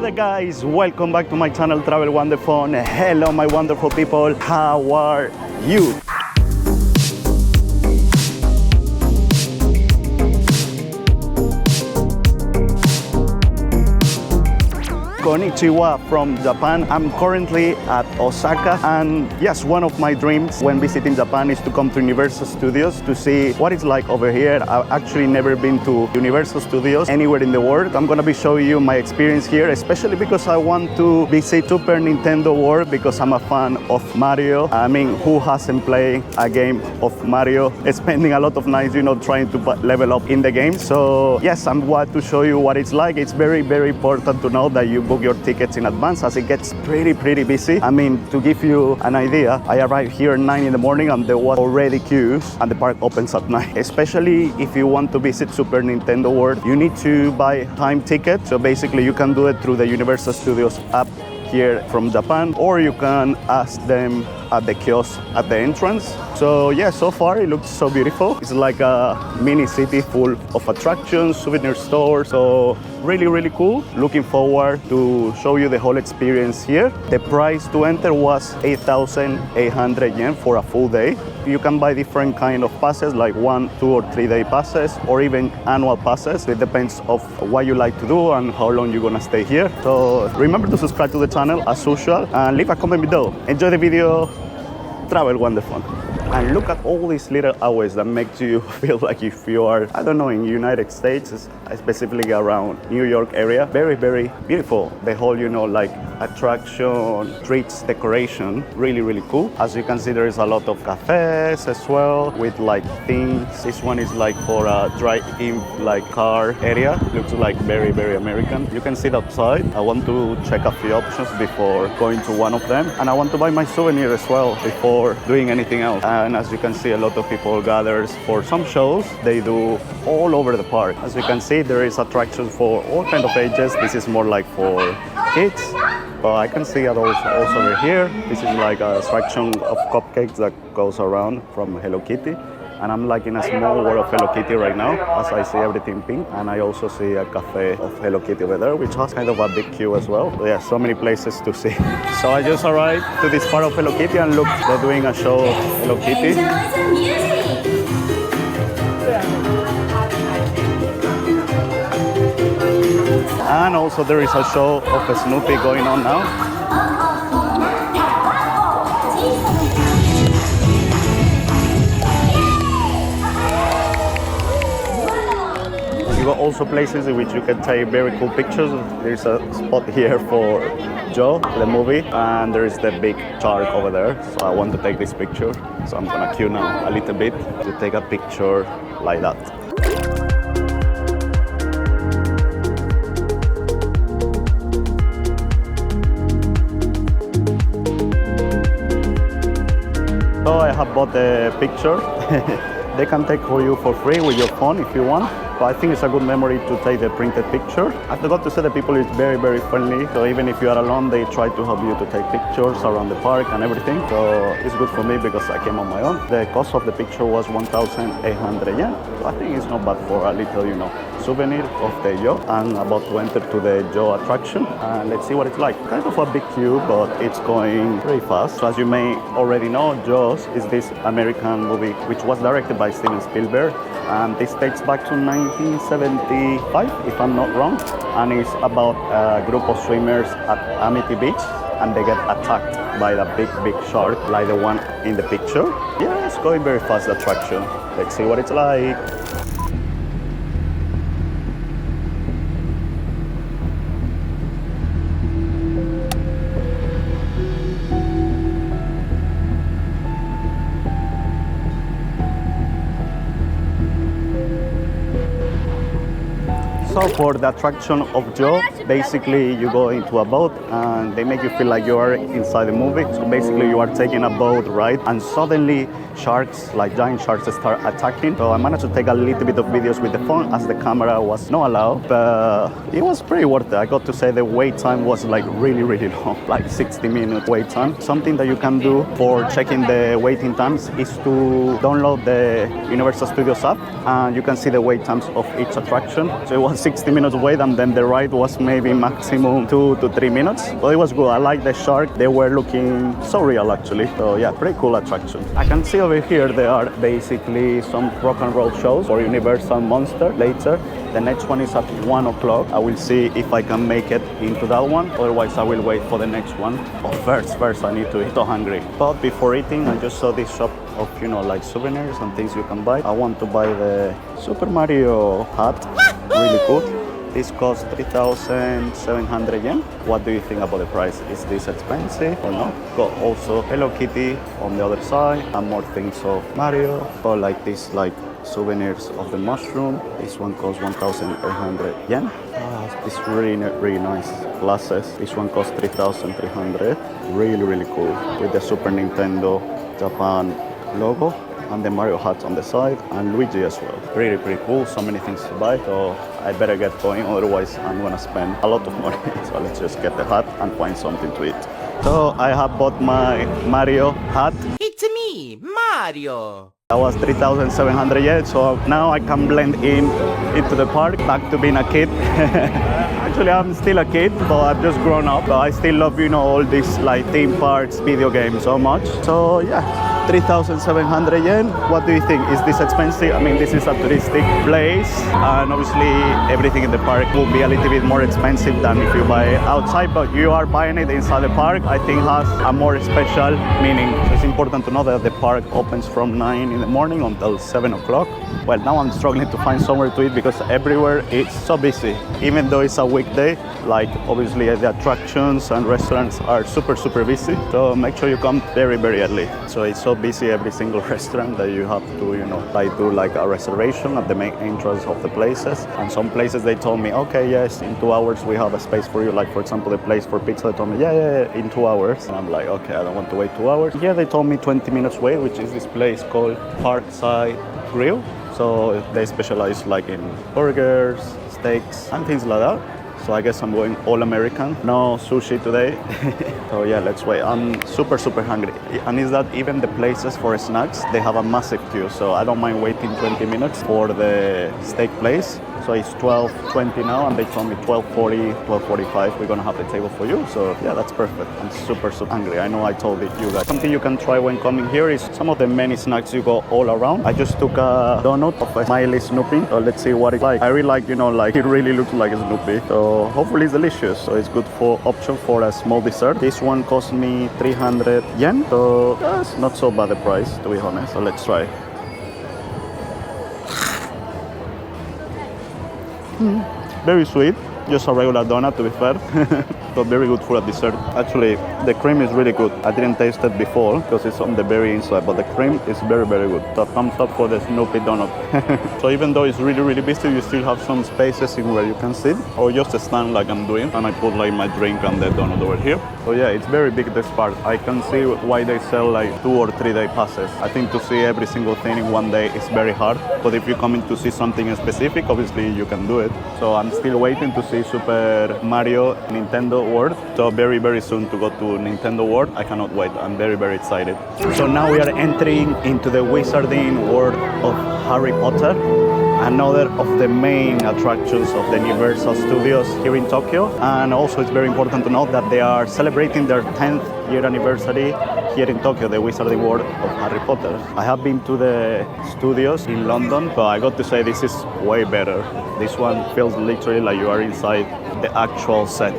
there guys, welcome back to my channel Travel Wonderful. Hello my wonderful people, how are you? Konnichiwa from Japan. I'm currently at Osaka, and yes, one of my dreams when visiting Japan is to come to Universal Studios to see what it's like over here. I've actually never been to Universal Studios anywhere in the world. I'm gonna be showing you my experience here, especially because I want to visit Super Nintendo World because I'm a fan of Mario. I mean, who hasn't played a game of Mario, spending a lot of nights, trying to level up in the game. So yes, I'm going to show you what it's like. It's very, very important to know that you book your tickets in advance as it gets pretty busy. I mean, to give you an idea, I arrived here at 9 in the morning and there was already queues, and the park opens at 9. Especially if you want to visit Super Nintendo World, you need to buy time ticket. So basically you can do it through the Universal Studios app here from Japan, or you can ask them at the kiosk at the entrance. So yeah, so far it looks so beautiful. It's like a mini city full of attractions, souvenir stores. So really cool. Looking forward to show you the whole experience here. The price to enter was 8,800 yen for a full day. You can buy different kind of passes, like 1, 2 or 3 day passes, or even annual passes. It depends of what you like to do and how long you're gonna stay here. So remember to subscribe to the channel as usual and leave a comment below. Enjoy the video. Travel wonderful. And look at all these little hours that makes you feel like if you are, I don't know, in the United States, specifically around New York area. Very beautiful. The whole, like attraction, streets, decoration, really cool. As you can see, there is a lot of cafes as well with like things. This one is like for a drive-in like car area. Looks like very American. You can sit outside. I want to check a few options before going to one of them. And I want to buy my souvenir as well before doing anything else. And as you can see, a lot of people gathers for some shows. They do all over the park. As you can see, there is attractions for all kind of ages. This is more like for kids. But I can see it also over here. This is like a attraction of cupcakes that goes around from Hello Kitty. And I'm like in a small world of Hello Kitty right now, as I see everything pink. And I also see a cafe of Hello Kitty over there, which has kind of a big queue as well. So yeah, so many places to see. So I just arrived to this part of Hello Kitty and look, they're doing a show of Hello Kitty. And also there is a show of Snoopy going on now. Also places in which you can take very cool pictures. There's a spot here for Joe, the movie, and there is the big shark over there. So I want to take this picture. So I'm gonna queue now a little bit to take a picture like that. So I have bought the picture. They can take for you for free with your phone if you want. But I think it's a good memory to take the printed picture. I forgot to say the people is very friendly. So even if you are alone, they try to help you to take pictures around the park and everything. So it's good for me because I came on my own. The cost of the picture was 1,800 yen. So I think it's not bad for a little, souvenir of the Joe. And about to enter to the Joe attraction. And let's see what it's like. Kind of a big queue, but it's going pretty fast. So as you may already know, Jaws is this American movie which was directed by Steven Spielberg. And this dates back to 1975, if I'm not wrong. And it's about a group of swimmers at Amity Beach, and they get attacked by the big shark, like the one in the picture. Yeah, it's going very fast, the attraction. Let's see what it's like. So for the attraction of Joe, basically you go into a boat and they make you feel like you are inside the movie. So basically you are taking a boat ride and suddenly sharks, like giant sharks, start attacking. So I managed to take a little bit of videos with the phone as the camera was not allowed, but it was pretty worth it. I got to say the wait time was like really long, like 60-minute wait time. Something that you can do for checking the waiting times is to download the Universal Studios app and you can see the wait times of each attraction. So it was 60 minutes wait, and then the ride was maybe maximum 2 to 3 minutes. But it was good. I like the shark. They were looking so real actually. So yeah, pretty cool attraction. I can see over here there are basically some rock and roll shows for Universal Monster later. The next one is at 1 o'clock. I will see if I can make it into that one. Otherwise, I will wait for the next one. Oh, first I need to eat. So hungry. But before eating, I just saw this shop of, you know, like souvenirs and things you can buy. I want to buy the Super Mario hat. Really cool. This costs 3,700 yen. What do you think about the price? Is this expensive or not? Got also Hello Kitty on the other side and more things of Mario. Got like this like souvenirs of the mushroom. This one costs 1,800 yen. It's really nice glasses. This one costs 3,300. Really cool with the Super Nintendo Japan logo and the Mario hat on the side and Luigi as well. Pretty cool. So many things to buy. So I better get going, otherwise I'm gonna spend a lot of money. So let's just get the hat and find something to eat. So I have bought my Mario hat. It's me, Mario. That was 3,700 yen, so now I can blend into the park, back to being a kid. Actually, I'm still a kid, but I've just grown up. But I still love, you know, all these like theme parks, video games so much. So yeah, 3,700 yen. What do you think? Is this expensive? I mean, this is a touristic place, and obviously everything in the park will be a little bit more expensive than if you buy it outside, but you are buying it inside the park. I think has a more special meaning. It's important to know that the park opens from 9 in the morning until 7 o'clock. Well, now I'm struggling to find somewhere to eat because everywhere it's so busy. Even though it's a weekday, like obviously the attractions and restaurants are super busy. So make sure you come very early. So it's so busy every single restaurant that you have to, you know, like do like a reservation at the main entrance of the places. And some places they told me, okay, yes, in 2 hours we have a space for you. Like for example, the place for pizza, they told me, yeah, in 2 hours. And I'm like, okay, I don't want to wait 2 hours. Yeah, they told me 20 minutes wait, which is this place called Parkside Grill. So they specialize like in burgers, steaks, and things like that. So I guess I'm going all American. No sushi today. So yeah, let's wait. I'm super hungry. And is that even the places for snacks, they have a massive queue. So I don't mind waiting 20 minutes for the steak place. So it's 12:20 now, and they told me 12:40, 12:45, we're gonna have the table for you. So yeah, that's perfect. I'm super hungry. I know I told it you guys. Something you can try when coming here is some of the many snacks you go all around. I just took a donut of a Smiley Snoopy. So let's see what it's like. I really like, you know, like it really looks like a Snoopy. So hopefully it's delicious. So it's good for option for a small dessert. This one cost me 300 yen. So that's not so bad the price, to be honest. So let's try. Very sweet, just a regular donut to be fair, but very good for a dessert. Actually, the cream is really good. I didn't taste it before because it's on the very inside, but the cream is very good. So thumbs up for the Snoopy donut. So even though it's really busy, you still have some spaces in where you can sit or just stand like I'm doing, and I put like my drink and the donut over here. So yeah, it's very big, this park. I can see why they sell like 2 or 3 day passes. I think to see every single thing in one day is very hard, but if you're coming to see something specific, obviously you can do it. So I'm still waiting to see Super Mario Nintendo World. So very soon to go to Nintendo World. I cannot wait. I'm very excited. So now we are entering into the wizarding world of Harry Potter, another of the main attractions of the Universal Studios here in Tokyo. And also it's very important to note that they are celebrating their 10th year anniversary here in Tokyo, the Wizarding World of Harry Potter. I have been to the studios in London, but I got to say this is way better. This one feels literally like you are inside the actual set.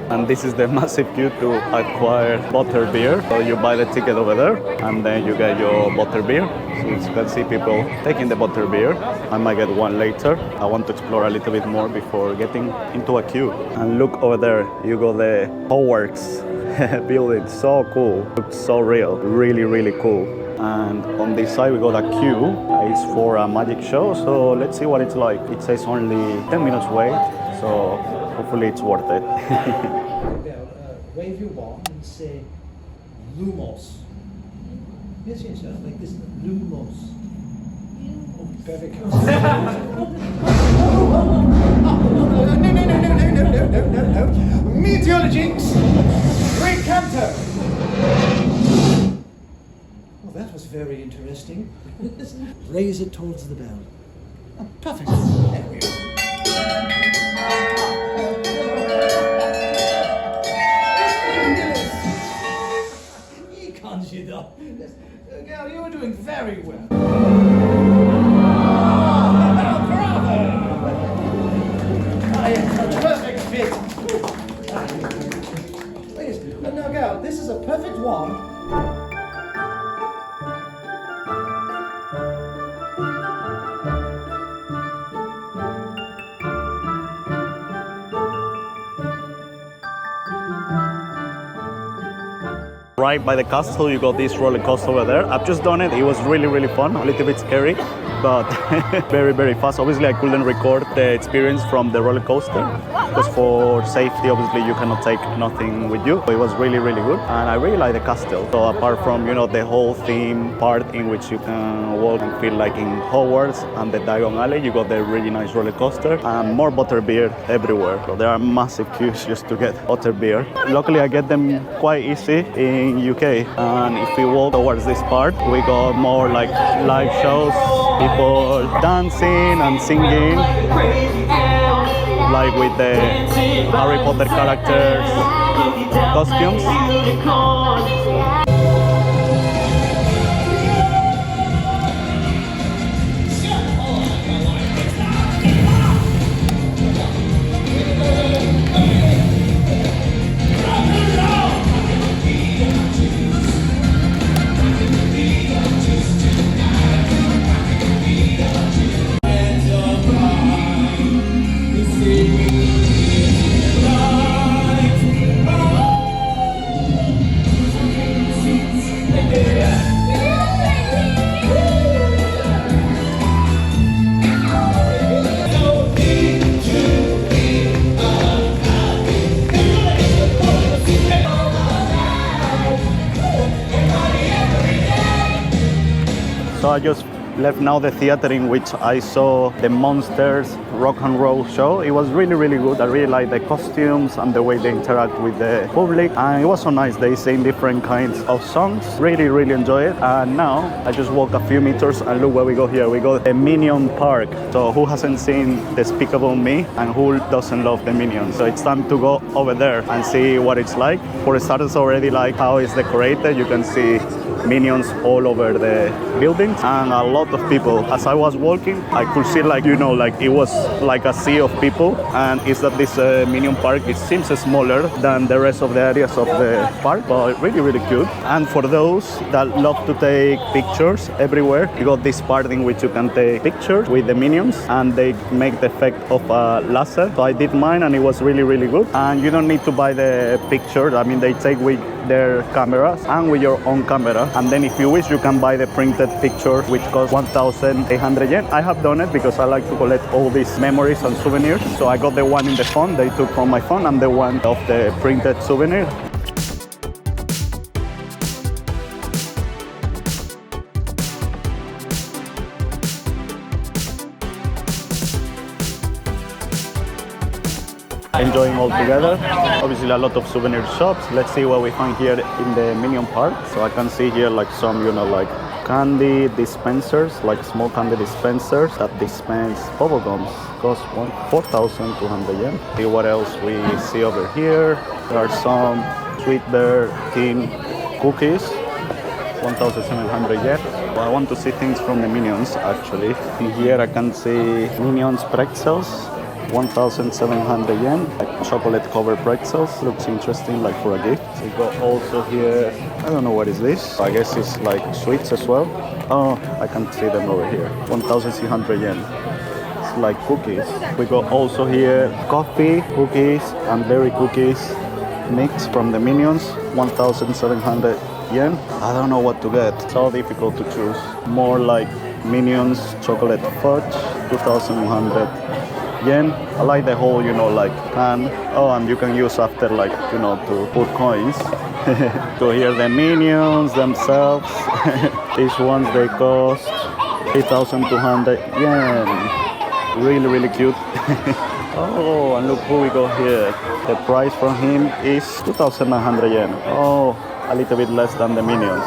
And this is the massive queue to acquire butterbeer. So you buy the ticket over there and then you get your butterbeer. So you can see people taking the butterbeer. I might get one later. I want to explore a little bit more before getting into a queue. And look over there, you got the Hogwarts building. So cool, looks so real, really cool. And on this side we got a queue. It's for a magic show, so let's see what it's like. It says only 10 minutes wait, so hopefully it's worth it. Wave your wand and say Lumos. Yes, like this, Lumos. Oh, perfect. No. Meteorologics! Recanto! Well, that was very interesting. Raise it towards the bell. Oh, perfect. There we go. Very well. Bravo! It's a perfect fit. Please, now go. This is a perfect one. Right by the castle, you got this roller coaster over there. I've just done it. It was really, really fun. A little bit scary, but very, very fast. Obviously, I couldn't record the experience from the roller coaster because for safety, obviously, you cannot take nothing with you. It was really, really good, and I really like the castle. So apart from the whole theme part in which you can walk and feel like in Hogwarts and the Diagon Alley, you got the really nice roller coaster and more butterbeer everywhere. So there are massive queues just to get butterbeer. Luckily, I get them quite easy in UK, and if we walk towards this part, we got more like live shows, people dancing and singing, like with the Harry Potter characters costumes. So I just left now the theater in which I saw the Monsters rock and roll show. It was really, really good. I really like the costumes and the way they interact with the public. And it was so nice. They sing different kinds of songs. Really, really enjoy it. And now I just walk a few meters and look where we go here. We go to the Minion Park. So who hasn't seen Despicable Me and who doesn't love the Minions? So it's time to go over there and see what it's like. For starters, already like how it's decorated. You can see Minions all over the buildings and a lot of people. As I was walking, I could see like it was like a sea of people, and it's that this Minion Park, it seems smaller than the rest of the areas of the park, but really, really cute. And for those that love to take pictures everywhere, you got this part in which you can take pictures with the Minions and they make the effect of a laser. So I did mine and it was really, really good. And you don't need to buy the pictures. I mean, they take with their cameras and with your own camera. And then if you wish, you can buy the printed picture, which costs 1,800 yen. I have done it because I like to collect all these memories and souvenirs. So I got the one in the phone they took from my phone and the one of the printed souvenir. Enjoying all together. Obviously a lot of souvenir shops. Let's see what we find here in the Minion Park. So I can see here like some, like candy dispensers, like small candy dispensers that dispense bubble gums. Cost 4,200 yen. See what else we see over here. There are some Sweet Bear tin cookies, 1,700 yen. Well, I want to see things from the Minions actually. In here I can see Minions pretzels, 1,700 yen, like chocolate covered pretzels. Looks interesting, like for a gift. So we got also here, I don't know what is this. I guess it's like sweets as well. Oh, I can see them over here. 1,300 yen. It's like cookies. We got also here coffee, cookies, and berry cookies mix from the Minions. 1,700 yen. I don't know what to get. It's so difficult to choose. More like Minions chocolate fudge, 2,100 yen. I like the whole, like can. Oh, and you can use after, like, to put coins. So here the Minions themselves. These ones, they cost 3,200 yen. Really, really cute. Oh, and look who we got here. The price from him is 2,900 yen. Oh, a little bit less than the Minions.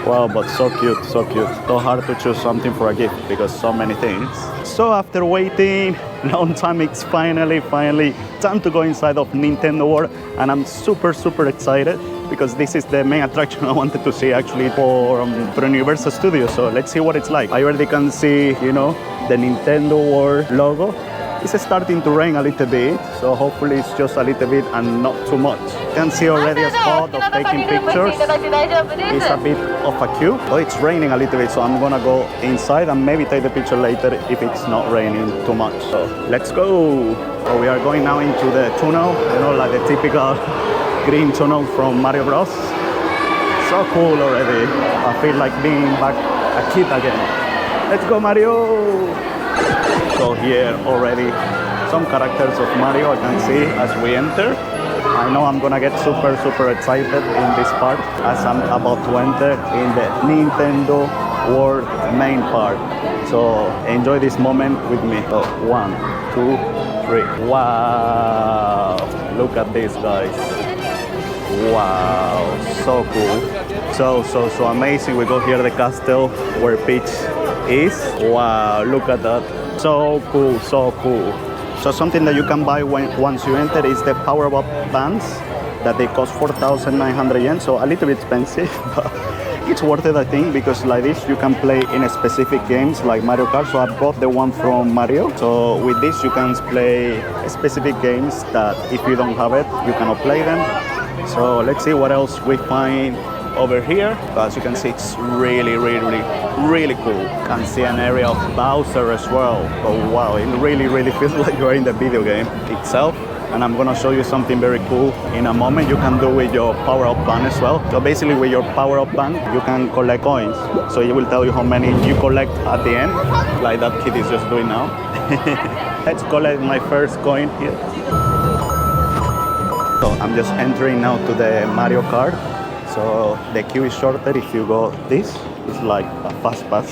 Wow, but so cute, so cute. So hard to choose something for a gift because so many things. So after waiting long time. It's finally time to go inside of Nintendo World, and I'm super excited because this is the main attraction I wanted to see actually for Universal Studios. So let's see what it's like. I already can see, you know, the Nintendo World logo. It's starting to rain a little bit, so hopefully it's just a little bit and not too much. You can see already a spot of taking pictures. It's a bit of a queue. Oh, it's raining a little bit, so I'm gonna go inside and maybe take the picture later if it's not raining too much. So let's go. So we are going now into the tunnel, you know, like the typical green tunnel from Mario Bros. So cool already. I feel like being back a kid again. Let's go, Mario! So here already some characters of Mario I can see as we enter. I know I'm gonna get super excited in this part as I'm about to enter in the Nintendo World main part. So enjoy this moment with me. So 1, 2, 3. Wow! Look at this, guys. Wow, so cool. So amazing. We go here the castle where Peach is. Wow, look at that. So cool. So something that you can buy once you enter is the power-up bands that they cost 4,900 yen, so a little bit expensive, but it's worth it, I think, because like this you can play in specific games like Mario Kart. So I bought the one from Mario. So with this you can play specific games that if you don't have it, you cannot play them. So let's see what else we find over here. As you can see, it's really cool. You can see an area of Bowser as well. Oh wow, it really feels like you're in the video game itself. And I'm gonna show you something very cool in a moment. You can do with your power-up band as well. So basically with your power-up band, you can collect coins. So it will tell you how many you collect at the end, like that kid is just doing now. Let's collect my first coin here. So I'm just entering now to the Mario Kart. So the queue is shorter if you go this. It's like a fast pass.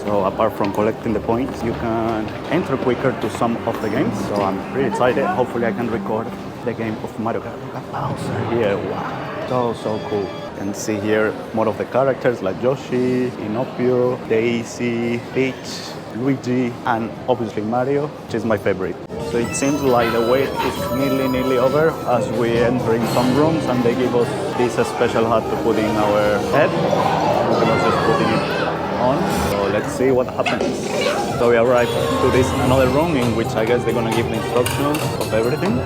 So apart from collecting the points, you can enter quicker to some of the games. So I'm pretty excited. Hopefully I can record the game of Mario Kart. Look at Bowser here. Wow, so cool. You can see here more of the characters like Yoshi, Inopio, Daisy, Peach, Luigi, and obviously Mario, which is my favorite. So it seems like the wait is nearly over as we enter in some rooms and they give us this special hat to put in our head. We're gonna just putting it on. So let's see what happens. So we arrived to this another room in which I guess they're gonna give the instructions of everything.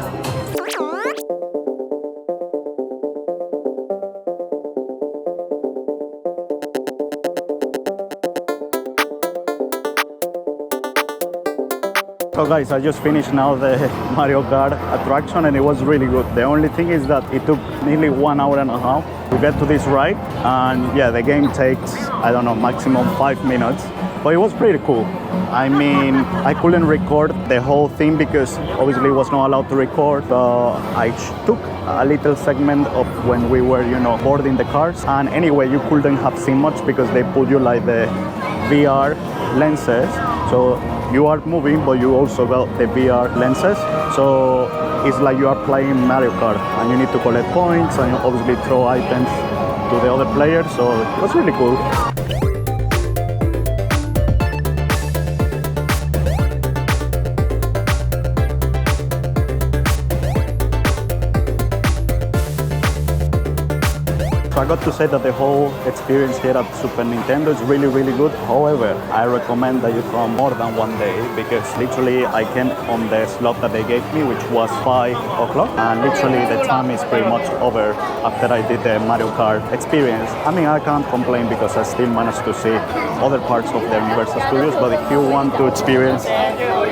So guys, I just finished now the Mario Kart attraction and it was really good. The only thing is that it took nearly 1 hour and a half to get to this ride. And yeah, the game takes, I don't know, maximum 5 minutes. But it was pretty cool. I mean, I couldn't record the whole thing because obviously it was not allowed to record. I took a little segment of when we were, you know, boarding the cars. And anyway, you couldn't have seen much because they put you like the VR lenses. So you are moving, but you also got the VR lenses. So it's like you are playing Mario Kart and you need to collect points and you obviously throw items to the other players. So it was really cool. So I got to say that the whole experience here at Super Nintendo is really good. However, I recommend that you come more than one day because literally I came on the slot that they gave me, which was 5 o'clock. And literally the time is pretty much over after I did the Mario Kart experience. I mean, I can't complain because I still managed to see other parts of the Universal Studios. But if you want to experience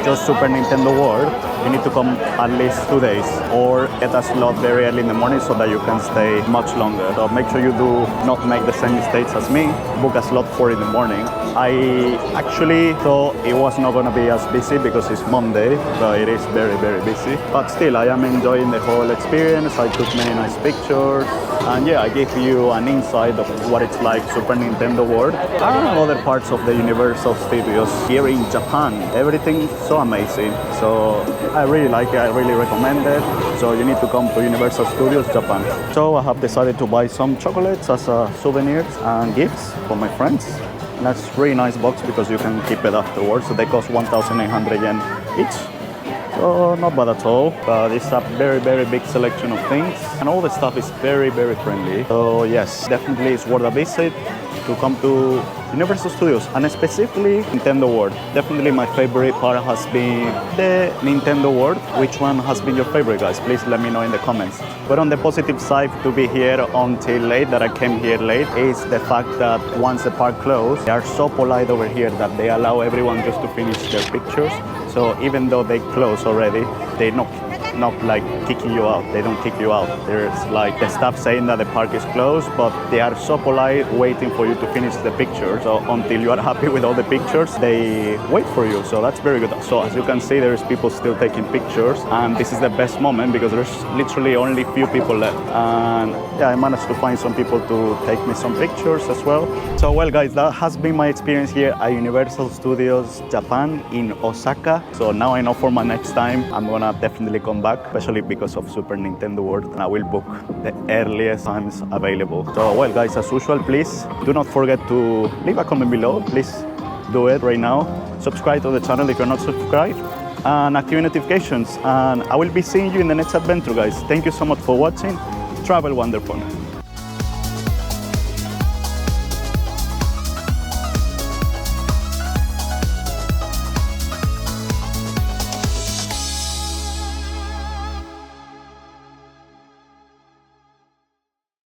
just Super Nintendo World, you need to come at least 2 days or get a slot very early in the morning so that you can stay much longer. So make sure you do not make the same mistakes as me. Book a slot 4 in the morning. I actually thought it was not going to be as busy because it's Monday, but it is very busy. But still, I am enjoying the whole experience. I took many nice pictures. And yeah, I gave you an insight of what it's like Super Nintendo World and other parts of the Universal Studios here in Japan. Everything so amazing. So I really like it. I really recommend it. So you need to come to Universal Studios Japan. So I have decided to buy some chocolates as souvenirs and gifts for my friends. And that's a really nice box because you can keep it afterwards. So they cost 1,800 yen each. So not bad at all, but it's a very big selection of things, and all the stuff is very friendly. So yes, definitely it's worth a visit to come to Universal Studios, and specifically Nintendo World. Definitely my favorite part has been the Nintendo World. Which one has been your favorite, guys? Please let me know in the comments. But on the positive side, to be here until late, that I came here late, is the fact that once the park closed, they are so polite over here that they allow everyone just to finish their pictures. So even though they close already, they not like kicking you out. They don't kick you out. There's like the staff saying that the park is closed, but they are so polite waiting for you to finish the picture. So until you are happy with all the pictures, they wait for you. So that's very good. So as you can see, there's people still taking pictures, and this is the best moment because there's literally only few people left. And yeah, I managed to find some people to take me some pictures as well. So well guys, that has been my experience here at Universal Studios Japan in Osaka. So now I know for my next time, I'm gonna definitely come back, especially because of Super Nintendo World, and I will book the earliest times available. So well guys, as usual, please do not forget to leave a comment below. Please do it right now. Subscribe to the channel if you're not subscribed, and activate notifications, and I will be seeing you in the next adventure, guys. Thank you so much for watching. Travel wonderful.